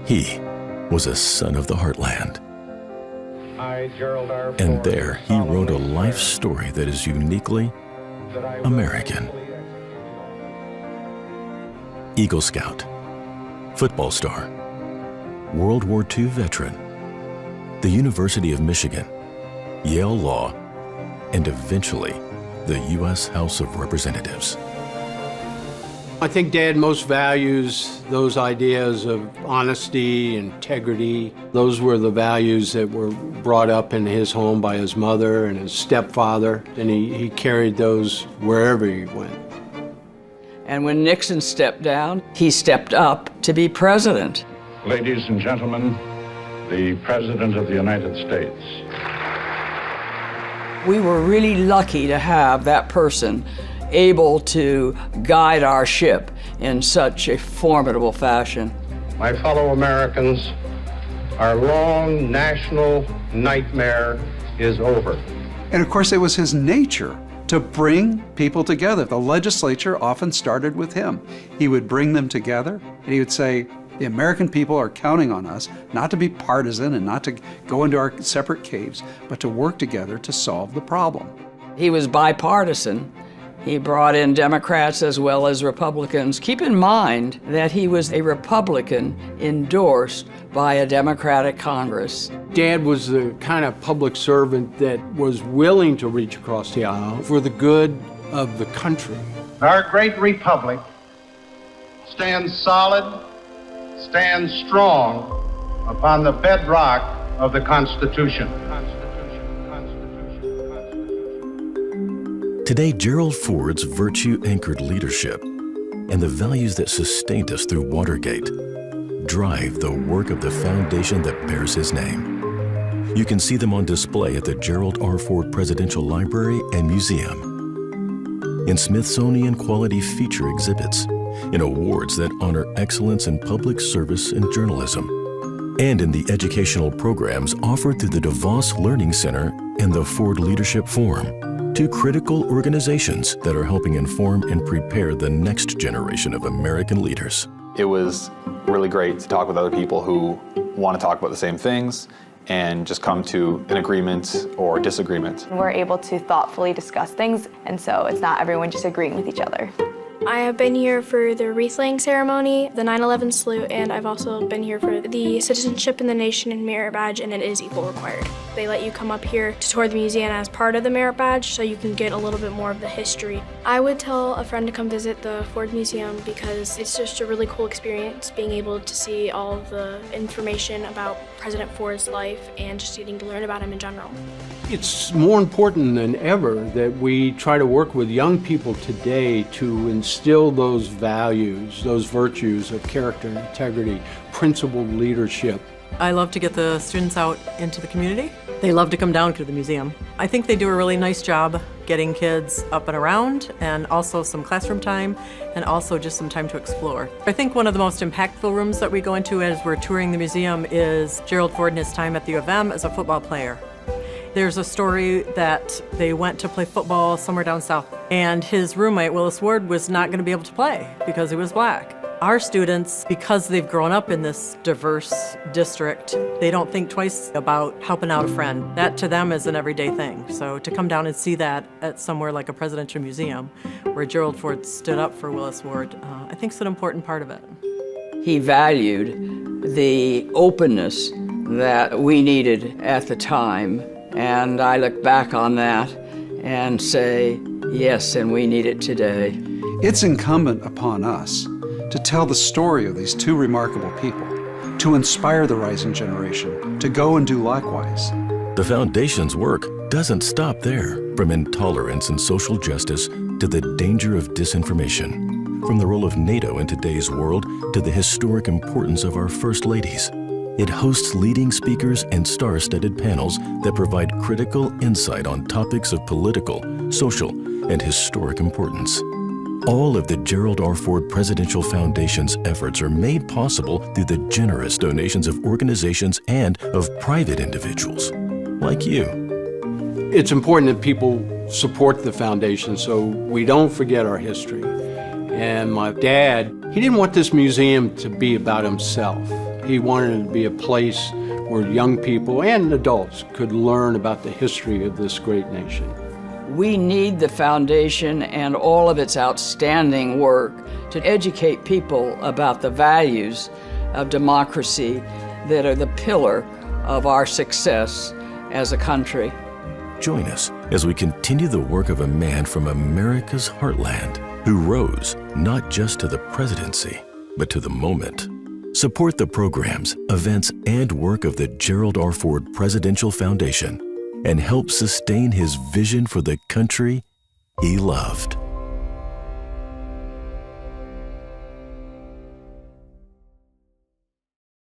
He was a son of the heartland. I, Gerald R. And there he wrote a life story that is uniquely American. Eagle Scout, football star, World War II veteran, the University of Michigan, Yale Law, and eventually the U.S. House of Representatives. I think Dad most values those ideas of honesty, integrity. Those were the values that were brought up in his home by his mother and his stepfather, and he carried those wherever he went. And when Nixon stepped down, he stepped up to be president. Ladies and gentlemen, the President of the United States. We were really lucky to have that person able to guide our ship in such a formidable fashion. My fellow Americans, our long national nightmare is over. And of course, it was his nature to bring people together. The legislature often started with him. He would bring them together, and he would say, the American people are counting on us not to be partisan and not to go into our separate caves, but to work together to solve the problem. He was bipartisan. He brought in Democrats as well as Republicans. Keep in mind that he was a Republican endorsed by a Democratic Congress. Dad was the kind of public servant that was willing to reach across the aisle for the good of the country. Our great republic stands solid, stands strong upon the bedrock of the Constitution. Today, Gerald Ford's virtue-anchored leadership and the values that sustained us through Watergate drive the work of the foundation that bears his name. You can see them on display at the Gerald R. Ford Presidential Library and Museum, in Smithsonian quality feature exhibits, in awards that honor excellence in public service and journalism, and in the educational programs offered through the DeVos Learning Center and the Ford Leadership Forum. Two critical organizations that are helping inform and prepare the next generation of American leaders. It was really great to talk with other people who want to talk about the same things and just come to an agreement or disagreement. We're able to thoughtfully discuss things, and so it's not everyone just agreeing with each other. I have been here for the wreath-laying ceremony, the 9/11 salute, and I've also been here for the Citizenship in the Nation and Merit Badge, and it is equal required. They let you come up here to tour the museum as part of the Merit Badge so you can get a little bit more of the history. I would tell a friend to come visit the Ford Museum because it's just a really cool experience being able to see all of the information about President Ford's life and just getting to learn about him in general. It's more important than ever that we try to work with young people today to instill those values, those virtues of character, integrity, principled leadership. I love to get the students out into the community. They love to come down to the museum. I think they do a really nice job getting kids up and around, and also some classroom time, and also just some time to explore. I think one of the most impactful rooms that we go into as we're touring the museum is Gerald Ford and his time at the U of M as a football player. There's a story that they went to play football somewhere down south, and his roommate, Willis Ward, was not going to be able to play because he was black. Our students, because they've grown up in this diverse district, they don't think twice about helping out a friend. That to them is an everyday thing. So to come down and see that at somewhere like a presidential museum where Gerald Ford stood up for Willis Ward, I think is an important part of it. He valued the openness that we needed at the time, and I look back on that and say, yes, and we need it today. It's incumbent upon us to tell the story of these two remarkable people, to inspire the rising generation, to go and do likewise. The Foundation's work doesn't stop there, from intolerance and social justice to the danger of disinformation, from the role of NATO in today's world to the historic importance of our First Ladies. It hosts leading speakers and star-studded panels that provide critical insight on topics of political, social, and historic importance. All of the Gerald R. Ford Presidential Foundation's efforts are made possible through the generous donations of organizations and of private individuals, like you. It's important that people support the foundation so we don't forget our history. And my dad, he didn't want this museum to be about himself. He wanted it to be a place where young people and adults could learn about the history of this great nation. We need the foundation and all of its outstanding work to educate people about the values of democracy that are the pillar of our success as a country. Join us as we continue the work of a man from America's heartland who rose not just to the presidency, but to the moment. Support the programs, events, and work of the Gerald R. Ford Presidential Foundation and help sustain his vision for the country he loved.